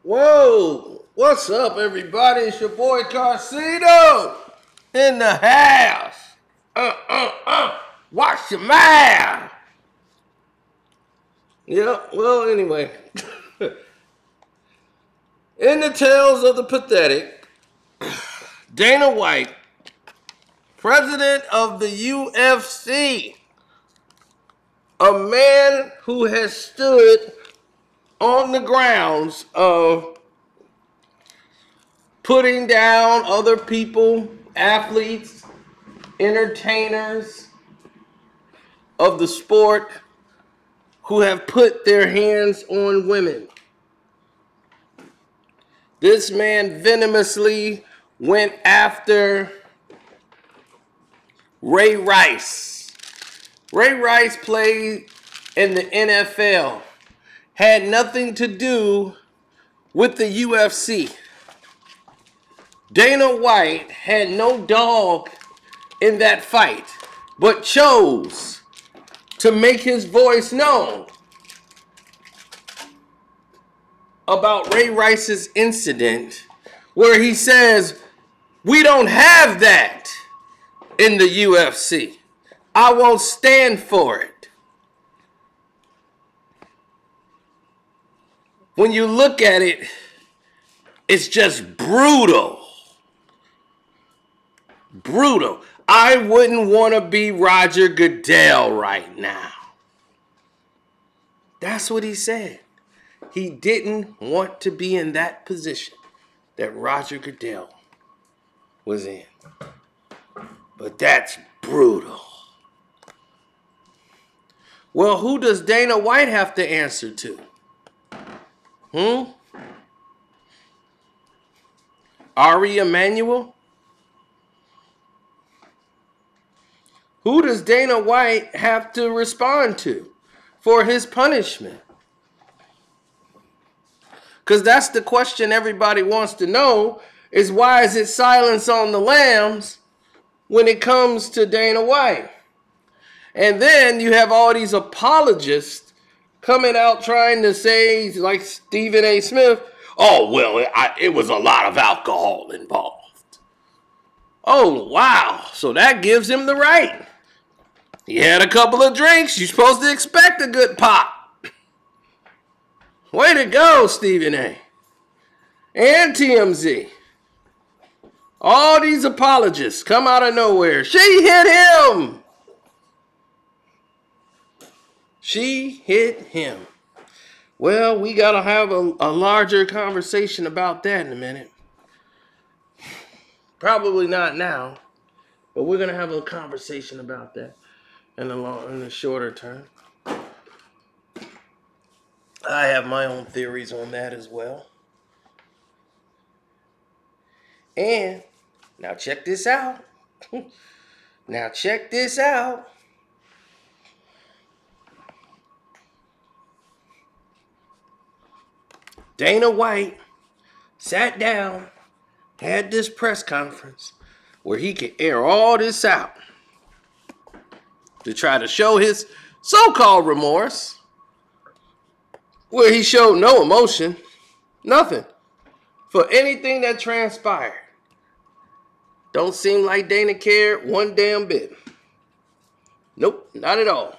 Whoa! What's up, everybody? It's your boy Carcito in the house. Wash your mouth. Yeah, well, anyway. In the Tales of the Pathetic, Dana White, president of the UFC, a man who has stood on the grounds of putting down other people, athletes, entertainers of the sport who have put their hands on women. This man venomously went after Ray Rice. Ray Rice played in the NFL, had nothing to do with the UFC. Dana White had no dog in that fight, but chose to make his voice known about Ray Rice's incident, where he says, "We don't have that in the UFC. I won't stand for it." When you look at it, it's just brutal. Brutal. I wouldn't want to be Roger Goodell right now. That's what he said. He didn't want to be in that position that Roger Goodell was in. But that's brutal. Well, who does Dana White have to answer to? Ari Emanuel? Who does Dana White have to respond to for his punishment? Because that's the question everybody wants to know, is why is it silence on the lambs when it comes to Dana White? And then you have all these apologists coming out trying to say, like Stephen A. Smith, "Oh, well, it was a lot of alcohol involved." Oh, wow. So that gives him the right. He had a couple of drinks. You're supposed to expect a good pop. Way to go, Stephen A. and TMZ. All these apologists come out of nowhere. She hit him. She hit him. Well, we got to have a larger conversation about that in a minute. Probably not now, but we're going to have a conversation about that in the shorter term. I have my own theories on that as well. And now check this out. Now check this out. Dana White sat down, had this press conference where he could air all this out to try to show his so-called remorse, where he showed no emotion, nothing, for anything that transpired. Don't seem like Dana cared one damn bit. Nope, not at all.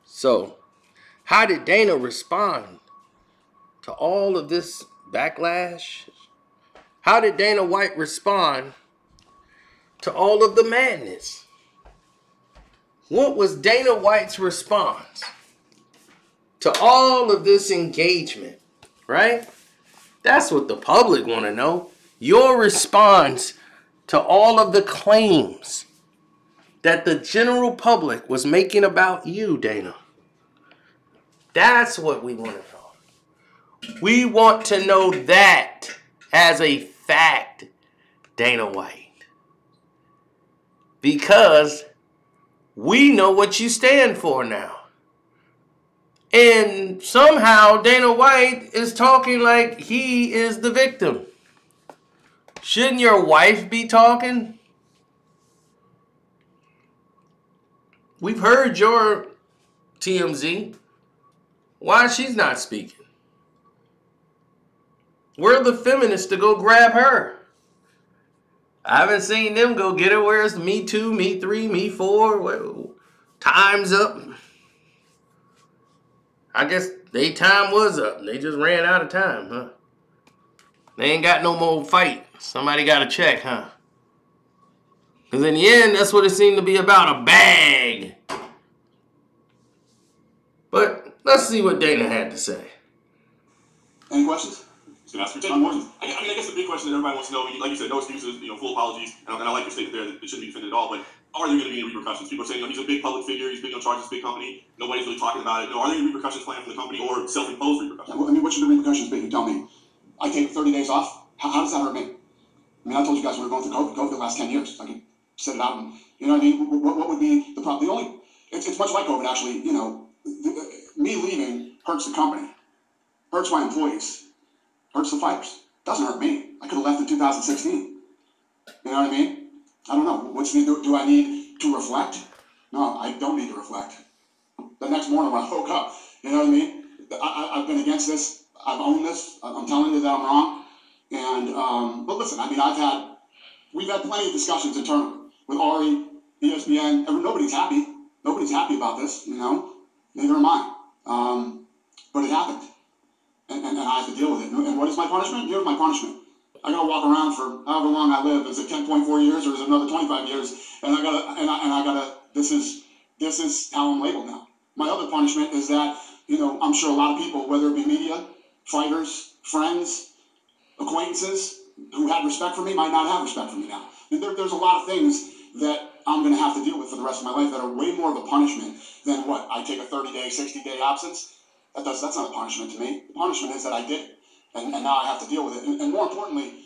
So, how did Dana respond to all of this backlash? How did Dana White respond to all of the madness? What was Dana White's response to all of this engagement, right? That's what the public want to know. Your response to all of the claims that the general public was making about you, Dana. That's what we want to know. We want to know that as a fact, Dana White. Because we know what you stand for now. And somehow Dana White is talking like he is the victim. Shouldn't your wife be talking? We've heard your TMZ. Why she's not speaking? Where are the feminists to go grab her? I haven't seen them go get her. Where's Me Too, Me 3, Me 4? Time's up. I guess their time was up. They just ran out of time, huh? They ain't got no more fight. Somebody got to check, huh? Because in the end, that's what it seemed to be about, a bag. But let's see what Dana had to say. Any questions? I guess the big question that everybody wants to know, like you said, no excuses, full apologies, and I like your statement there that it shouldn't be defended at all, but are there going to be any repercussions? People are saying, he's a big public figure, he's big on charge of this big company, nobody's really talking about it. Are there any repercussions planned for the company or self-imposed repercussions? What should the repercussions be? You tell me. I take 30 days off. How does that hurt me? I told you guys we were going through COVID the last 10 years. I can set it out and, what would be the problem? It's much like COVID, actually, me leaving hurts the company, hurts my employees, hurts the fighters. Doesn't hurt me. I could have left in 2016. You know what I mean? I don't know. Do I need to reflect? No, I don't need to reflect. The next morning when I woke up, you know what I mean? I've been against this. I've owned this. I'm telling you that I'm wrong. And but listen, we've had plenty of discussions internally with Ari, ESPN. Nobody's happy. Nobody's happy about this. Neither am I. But it happened. And I have to deal with it. And what is my punishment? Here's my punishment. I gotta walk around for however long I live. Is it 10.4 years or is it another 25 years? And I gotta. This is how I'm labeled now. My other punishment is that I'm sure a lot of people, whether it be media, fighters, friends, acquaintances who had respect for me, might not have respect for me now. There's a lot of things that I'm gonna have to deal with for the rest of my life that are way more of a punishment than what I take a 30-day, 60-day absence. That's not a punishment to me. The punishment is that I did it, and now I have to deal with it. And more importantly,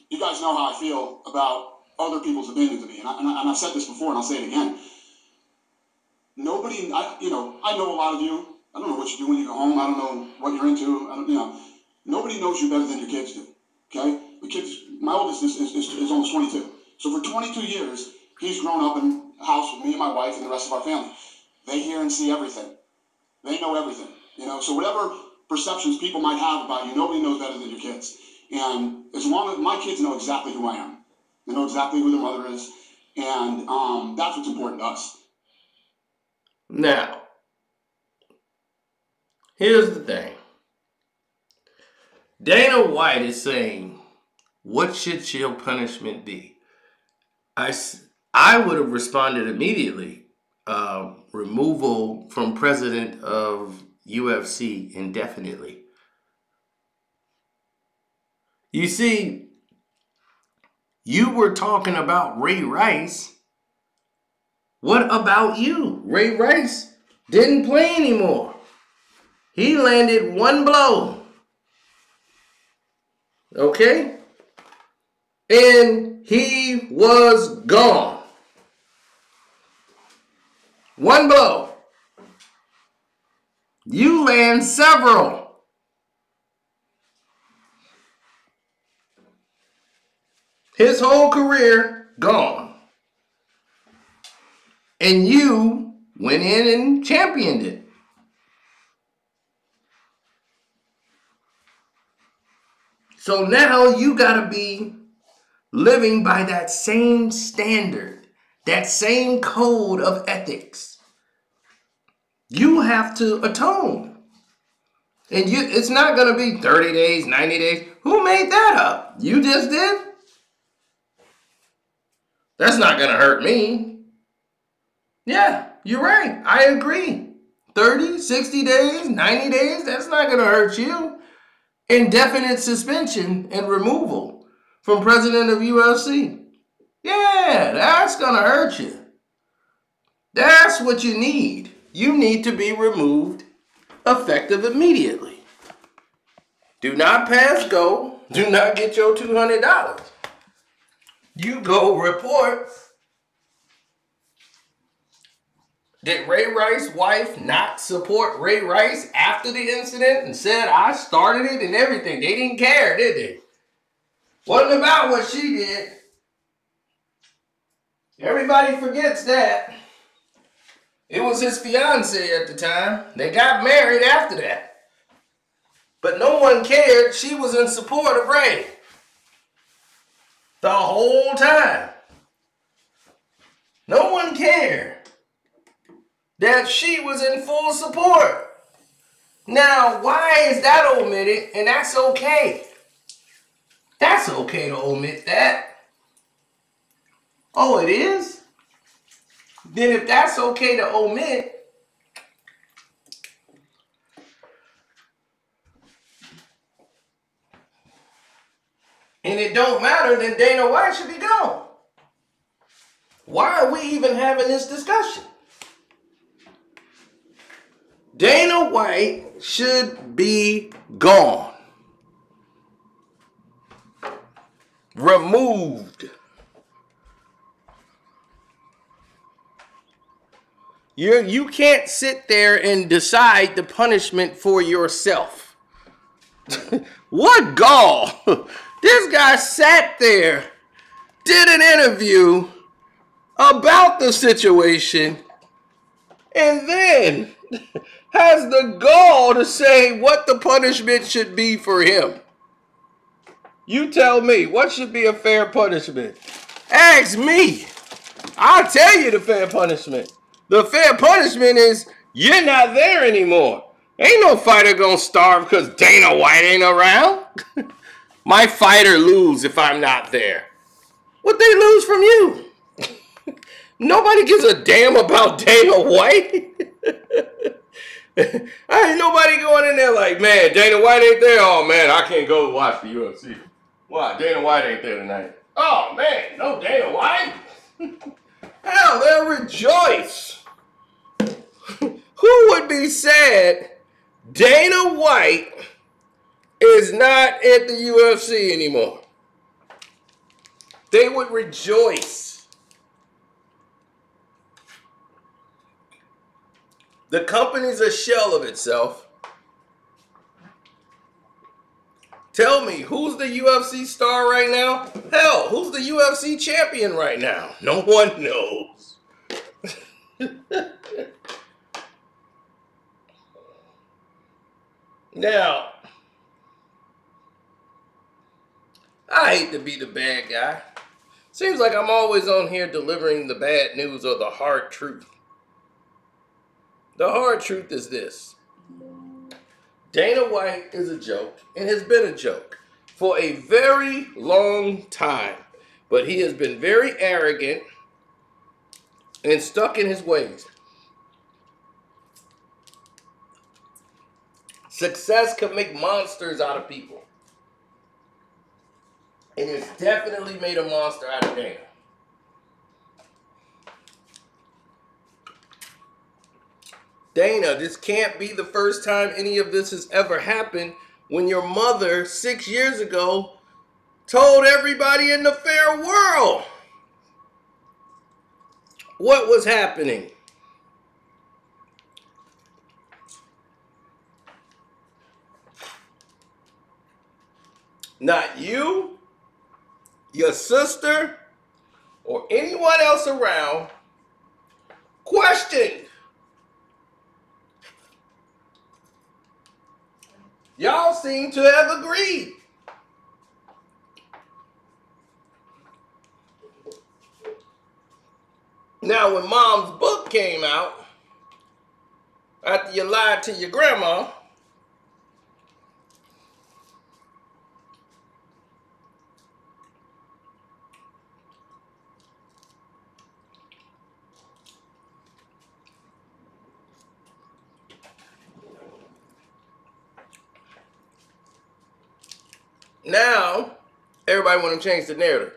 you guys know how I feel about other people's opinions of me, and I've said this before, and I'll say it again. Nobody, I know a lot of you. I don't know what you do when you go home. I don't know what you're into. Nobody knows you better than your kids do. Okay, the kids. My oldest is almost 22. So for 22 years, he's grown up in a house with me and my wife and the rest of our family. They hear and see everything. They know everything. So whatever perceptions people might have about you, nobody knows better than your kids. And as long as my kids know exactly who I am, they know exactly who their mother is, and that's what's important to us. Now, here's the thing. Dana White is saying, what should your punishment be? I would have responded immediately. Removal from president of UFC indefinitely. You see, you were talking about Ray Rice. What about you? Ray Rice didn't play anymore. He landed one blow. Okay? And he was gone. One blow. You land several. His whole career gone. And you went in and championed it. So now you gotta be living by that same standard, that same code of ethics. You have to atone. And it's not going to be 30 days, 90 days. Who made that up? You just did? That's not going to hurt me. Yeah, you're right. I agree. 30, 60 days, 90 days, that's not going to hurt you. Indefinite suspension and removal from president of UFC. Yeah, that's going to hurt you. That's what you need. You need to be removed effective immediately. Do not pass go. Do not get your $200. You go report. Did Ray Rice's wife not support Ray Rice after the incident and said, I started it and everything? They didn't care, did they? Wasn't about what she did. Everybody forgets that. It was his fiance at the time. They got married after that. But no one cared. She was in support of Ray the whole time. No one cared that she was in full support. Now, why is that omitted? And that's okay. That's okay to omit that. Oh, it is? Then if that's okay to omit, and it don't matter, then Dana White should be gone. Why are we even having this discussion? Dana White should be gone. Removed. You can't sit there and decide the punishment for yourself. What gall! This guy sat there, did an interview about the situation, and then has the gall to say what the punishment should be for him. You tell me, what should be a fair punishment? Ask me. I'll tell you the fair punishment. The fair punishment is you're not there anymore. Ain't no fighter gonna starve because Dana White ain't around. My fighter lose if I'm not there. What they lose from you? Nobody gives a damn about Dana White. Ain't nobody going in there like, man, Dana White ain't there. Oh man, I can't go watch the UFC. Why? Dana White ain't there tonight. Oh man, no Dana White. Hell, they'll rejoice. Who would be sad Dana White is not at the UFC anymore? They would rejoice. The company's a shell of itself. Tell me, who's the UFC star right now? Hell, who's the UFC champion right now? No one knows. Now, I hate to be the bad guy. Seems like I'm always on here delivering the bad news or the hard truth. The hard truth is this. Dana White is a joke and has been a joke for a very long time. But he has been very arrogant and stuck in his ways. Success can make monsters out of people. And it's definitely made a monster out of Dana. Dana, this can't be the first time any of this has ever happened when your mother 6 years ago told everybody in the fair world what was happening. Not you, your sister, or anyone else around questioned. Y'all seem to have agreed. Now, when Mom's book came out, after you lied to your grandma, now everybody want to change the narrative.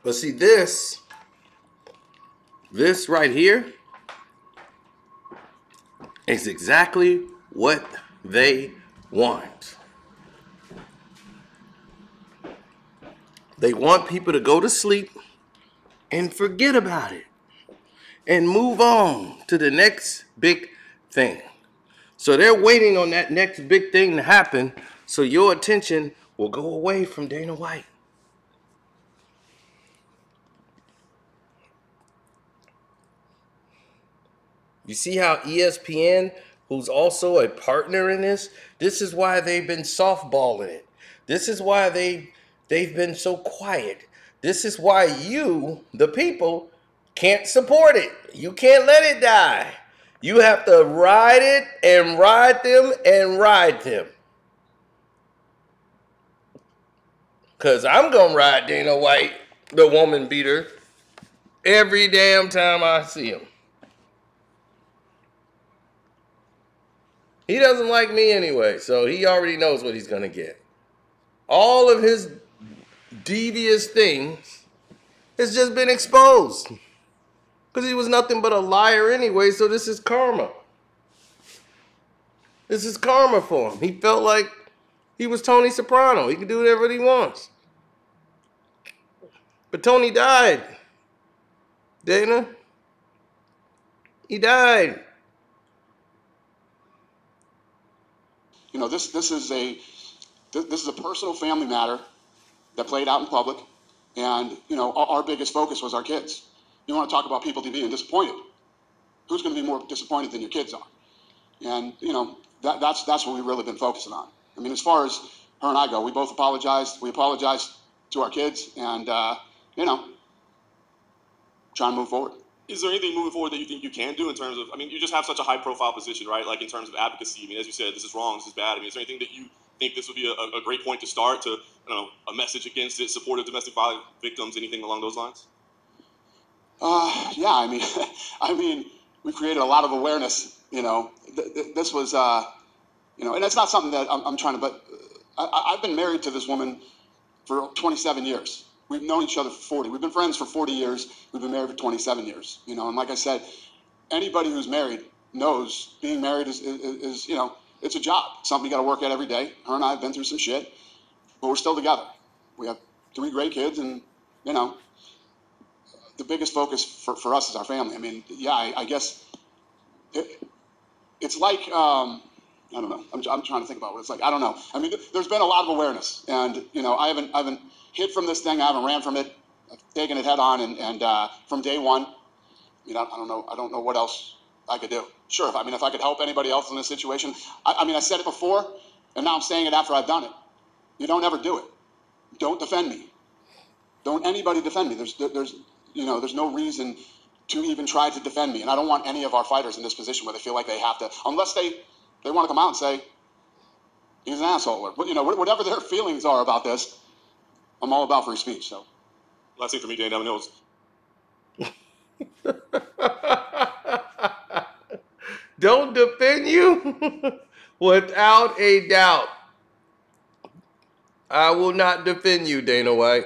But see, this right here is exactly what they want. They want people to go to sleep and forget about it and move on to the next big thing. So they're waiting on that next big thing to happen so your attention will go away from Dana White. You see how ESPN, who's also a partner in this is why they've been softballing it. This is why they've been so quiet. This is why you, the people, can't support it. You can't let it die. You have to ride it and ride them and ride them. Because I'm going to ride Dana White, the woman beater, every damn time I see him. He doesn't like me anyway, so he already knows what he's going to get. All of his devious things has just been exposed. Because he was nothing but a liar anyway, so this is karma. This is karma for him. He felt like he was Tony Soprano. He could do whatever he wants. But Tony died. Dana. He died. You know, this is a personal family matter that played out in public, and you know, our biggest focus was our kids. You want to talk about people being disappointed? Who's going to be more disappointed than your kids are? And you know, that's what we've really been focusing on. I mean, as far as her and I go, we both apologized. We apologized to our kids, and you know, trying to move forward. Is there anything moving forward that you think you can do in terms of, I mean, you just have such a high-profile position, right? Like in terms of advocacy. I mean, as you said, this is wrong, this is bad. I mean, is there anything that you think this would be a great point to start to, a message against it, support of domestic violence victims, anything along those lines? Yeah, I mean, we created a lot of awareness. You know, this was, and it's not something that I'm trying to, but I've been married to this woman for 27 years. We've known each other for 40. We've been friends for 40 years. We've been married for 27 years. You know, and like I said, anybody who's married knows being married is it's a job. Something you got to work at every day. Her and I have been through some shit, but we're still together. We have 3 great kids, and you know, the biggest focus for us is our family. I mean, yeah, I guess it's like I don't know. I'm trying to think about what it's like. I don't know. I mean, there's been a lot of awareness, and you know, I haven't hid from this thing. I haven't ran from it. I've taken it head on, and from day one, you know, I don't know what else I could do. Sure, if I could help anybody else in this situation. I mean, I said it before, and now I'm saying it after I've done it. You don't ever do it. Don't defend me. Don't anybody defend me. There's no reason to even try to defend me, and I don't want any of our fighters in this position where they feel like they have to, unless they want to come out and say he's an asshole, or you know, whatever their feelings are about this. I'm all about free speech. So, last thing for me, Dan Devin, Don't defend you without a doubt. I will not defend you, Dana White.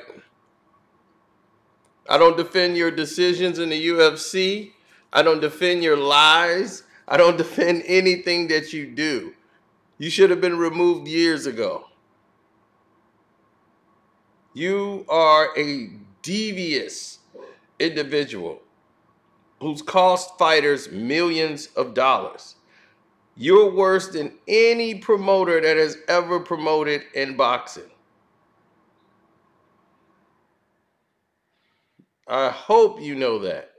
I don't defend your decisions in the UFC. I don't defend your lies. I don't defend anything that you do. You should have been removed years ago. You are a devious individual who's cost fighters millions of dollars. You're worse than any promoter that has ever promoted in boxing. I hope you know that.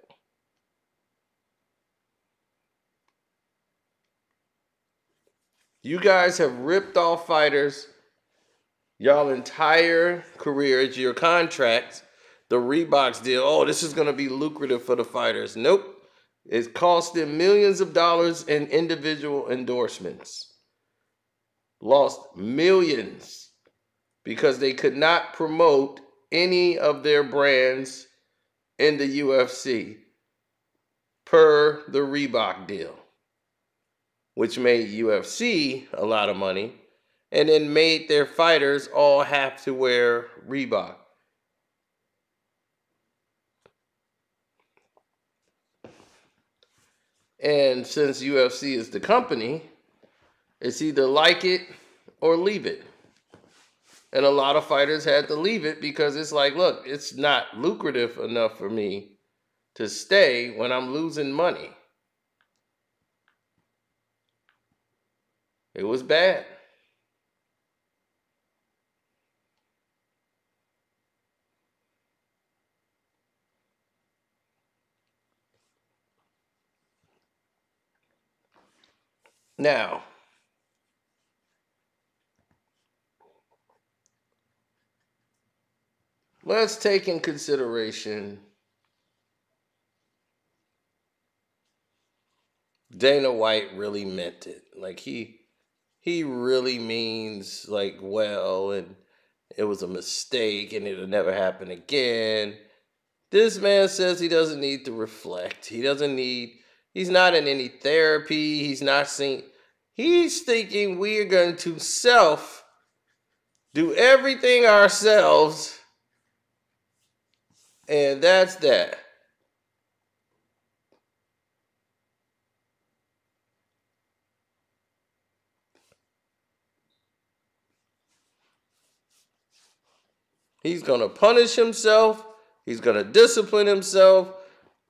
You guys have ripped off fighters y'all entire careers, your contracts, the Reeboks deal. Oh, this is going to be lucrative for the fighters. Nope. It cost them millions of dollars in individual endorsements. Lost millions because they could not promote any of their brands in the UFC per the Reebok deal, which made UFC a lot of money and then made their fighters all have to wear Reebok. And since UFC is the company, it's either like it or leave it. And a lot of fighters had to leave it because it's like, look, it's not lucrative enough for me to stay when I'm losing money. It was bad. Now, let's take in consideration Dana White really meant it. Like he really means like well, and it was a mistake and it'll never happen again. This man says he doesn't need to reflect. He's not in any therapy. He's thinking we are going to do everything ourselves, and that's that. He's going to punish himself. He's going to discipline himself.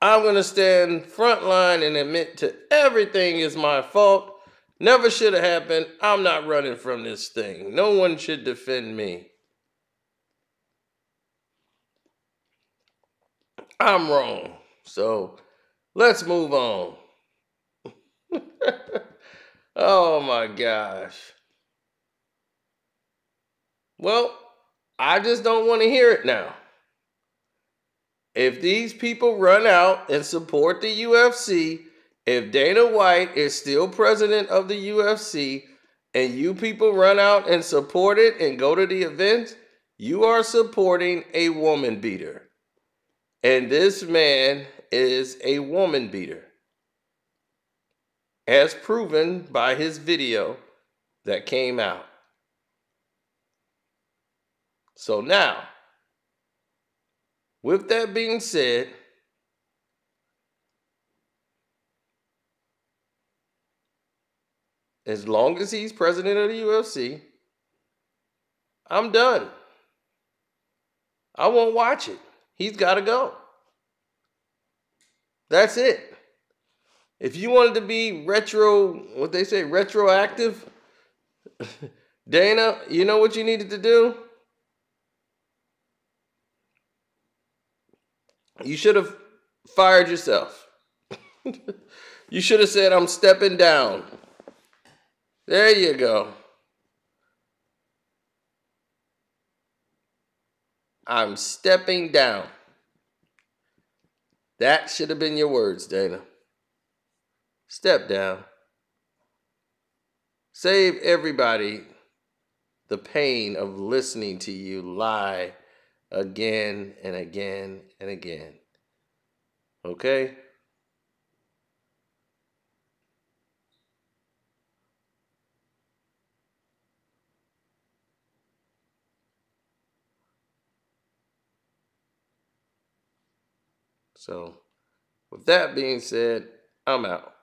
I'm going to stand front line and admit to everything is my fault. Never should have happened. I'm not running from this thing. No one should defend me. I'm wrong. So let's move on. Oh my gosh. Well, I just don't want to hear it now. If these people run out and support the UFC, if Dana White is still president of the UFC, and you people run out and support it and go to the event, you are supporting a woman beater. And this man is a woman beater, as proven by his video that came out. So now, with that being said, as long as he's president of the UFC, I'm done. I won't watch it. He's got to go. That's it. If you wanted to be retroactive, Dana, you know what you needed to do? You should have fired yourself. You should have said, I'm stepping down. There you go. I'm stepping down. That should have been your words, Dana. Step down. Save everybody the pain of listening to you lie again and again and again. Okay? So, with that being said, I'm out.